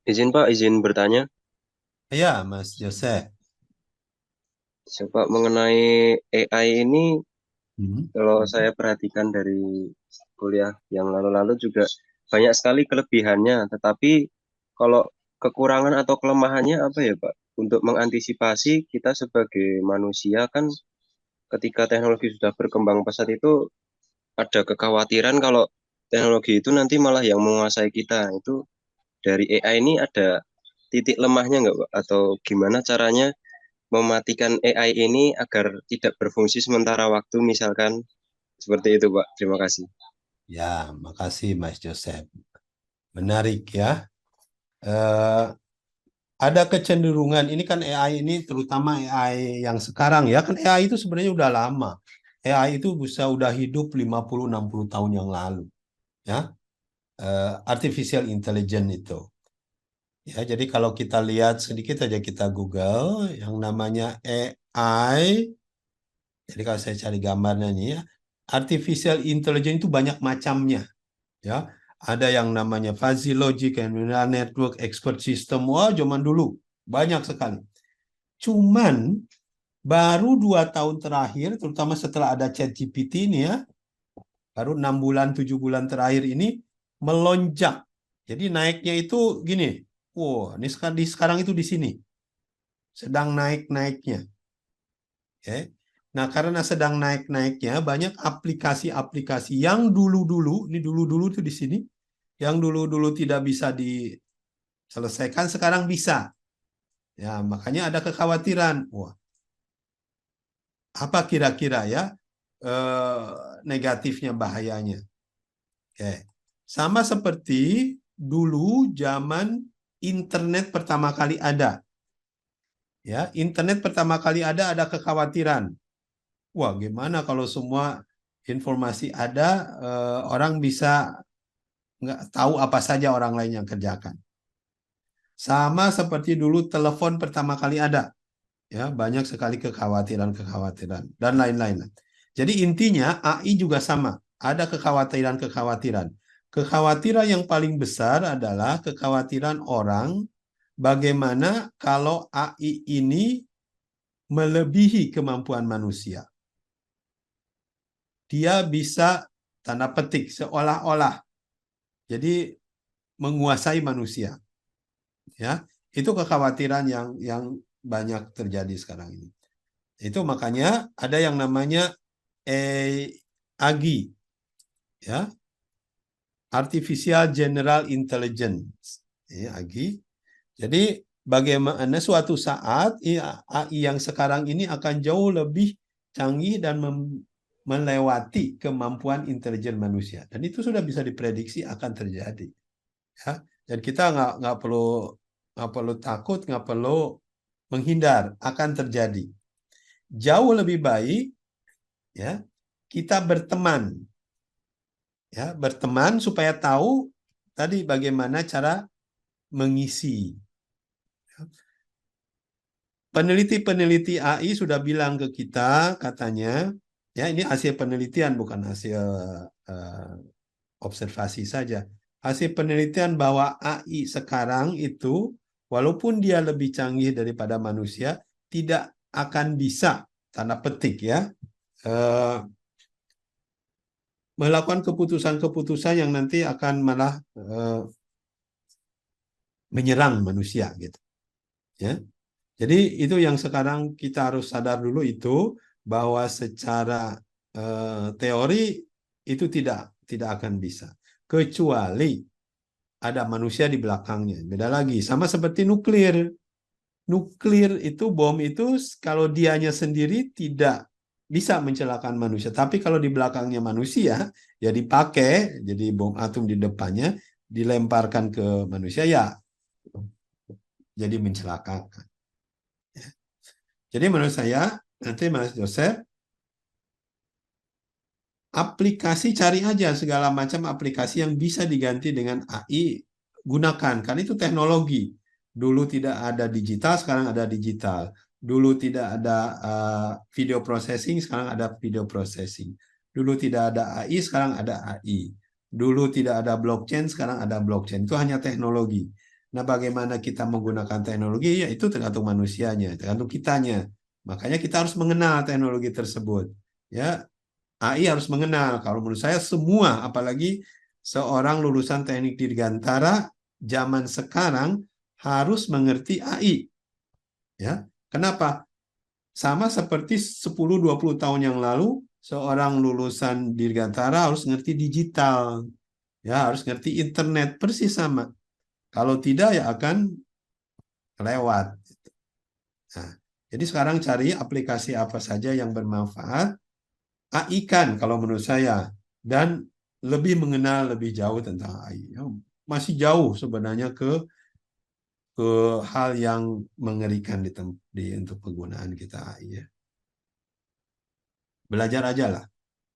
Izin Pak, izin bertanya. Ya, Mas Joseph. Coba mengenai AI ini, Hmm. kalau saya perhatikan dari kuliah yang lalu-lalu juga banyak sekali kelebihannya. Tetapi kalau kekurangan atau kelemahannya apa ya Pak? Untuk mengantisipasi kita sebagai manusia kan ketika teknologi sudah berkembang pesat itu ada kekhawatiran kalau teknologi itu nanti malah yang menguasai kita. Itu dari AI ini ada titik lemahnya nggak Pak? Atau gimana caranya mematikan AI ini agar tidak berfungsi sementara waktu, misalkan seperti itu, Pak. Terima kasih. Ya, makasih Mas Joseph. Menarik ya. Eh, ada kecenderungan ini kan AI ini terutama AI yang sekarang ya kan AI itu sebenarnya udah lama. AI itu bisa udah hidup 50-60 tahun yang lalu ya. Artificial Intelligence itu. Ya, jadi kalau kita lihat sedikit aja kita Google yang namanya AI. Jadi kalau saya cari gambarnya nih ya, Artificial Intelligence itu banyak macamnya. Ya, ada yang namanya fuzzy logic, neural network, expert system. Wah, zaman dulu banyak sekali. Cuman baru 2 tahun terakhir, terutama setelah ada ChatGPT ini ya, baru 6 bulan, 7 bulan terakhir ini melonjak. Jadi naiknya itu gini. Wow, ini sekarang itu di sini sedang naik-naiknya. Ya. Nah, karena sedang naik-naiknya, banyak aplikasi-aplikasi yang dulu-dulu, ini dulu-dulu tuh di sini, yang dulu-dulu tidak bisa diselesaikan, sekarang bisa. Ya, makanya ada kekhawatiran. Wah, apa kira-kira ya eh, negatifnya, bahayanya? Oke. Sama seperti dulu zaman internet pertama kali ada. Ya, internet pertama kali ada kekhawatiran. Wah, gimana kalau semua informasi ada, orang bisa nggak tahu apa saja orang lain yang kerjakan. Sama seperti dulu telepon pertama kali ada, ya banyak sekali kekhawatiran-kekhawatiran dan lain-lain. Jadi intinya AI juga sama, ada kekhawatiran-kekhawatiran. Kekhawatiran yang paling besar adalah kekhawatiran orang bagaimana kalau AI ini melebihi kemampuan manusia. Dia bisa tanda petik seolah-olah jadi menguasai manusia, ya. Itu kekhawatiran yang banyak terjadi sekarang ini. Itu makanya ada yang namanya AGI, ya, Artificial General Intelligence, ya, AGI. Jadi bagaimana suatu saat ya, AI yang sekarang ini akan jauh lebih canggih dan melewati kemampuan intelijen manusia. Dan itu sudah bisa diprediksi akan terjadi. Ya. Dan kita nggak perlu takut, nggak perlu menghindar, akan terjadi. Jauh lebih baik ya kita berteman, ya berteman supaya tahu tadi bagaimana cara mengisi. Peneliti-peneliti AI sudah bilang ke kita, katanya, ya ini hasil penelitian bukan hasil eh, observasi saja. Hasil penelitian bahwa AI sekarang itu, walaupun dia lebih canggih daripada manusia, tidak akan bisa, tanda petik ya, eh, melakukan keputusan-keputusan yang nanti akan malah menyerang manusia gitu. Ya, jadi itu yang sekarang kita harus sadar dulu itu bahwa secara teori itu tidak akan bisa kecuali ada manusia di belakangnya. Beda lagi, sama seperti nuklir. Nuklir itu bom itu kalau dianya sendiri tidak bisa mencelakakan manusia, tapi kalau di belakangnya manusia ya dipakai jadi bom atom di depannya dilemparkan ke manusia ya jadi mencelakakan. Jadi menurut saya nanti Mas Joseph, aplikasi cari aja segala macam aplikasi yang bisa diganti dengan AI, gunakan karena itu teknologi. Dulu tidak ada digital, sekarang ada digital. Dulu tidak ada video processing, sekarang ada video processing. Dulu tidak ada AI, sekarang ada AI. Dulu tidak ada blockchain, sekarang ada blockchain. Itu hanya teknologi. Nah, bagaimana kita menggunakan teknologi, ya itu tergantung manusianya, tergantung kitanya. Makanya kita harus mengenal teknologi tersebut. Ya, AI harus mengenal. Kalau menurut saya semua, apalagi seorang lulusan teknik dirgantara zaman sekarang harus mengerti AI. Ya, kenapa? Sama seperti 10-20 tahun yang lalu, seorang lulusan dirgantara harus ngerti digital, ya harus ngerti internet, persis sama. Kalau tidak ya akan lewat. Nah, jadi sekarang cari aplikasi apa saja yang bermanfaat, AI kan kalau menurut saya, dan lebih mengenal lebih jauh tentang AI. Ya, masih jauh sebenarnya ke hal yang mengerikan untuk penggunaan kita AI ya. Belajar aja lah,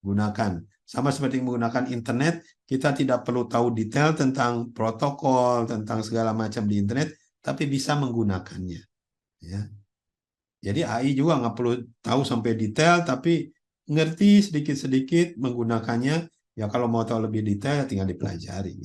gunakan. Sama seperti menggunakan internet, kita tidak perlu tahu detail tentang protokol, tentang segala macam di internet, tapi bisa menggunakannya. Ya. Jadi AI juga nggak perlu tahu sampai detail, tapi ngerti sedikit-sedikit menggunakannya. Ya kalau mau tahu lebih detail, tinggal dipelajari.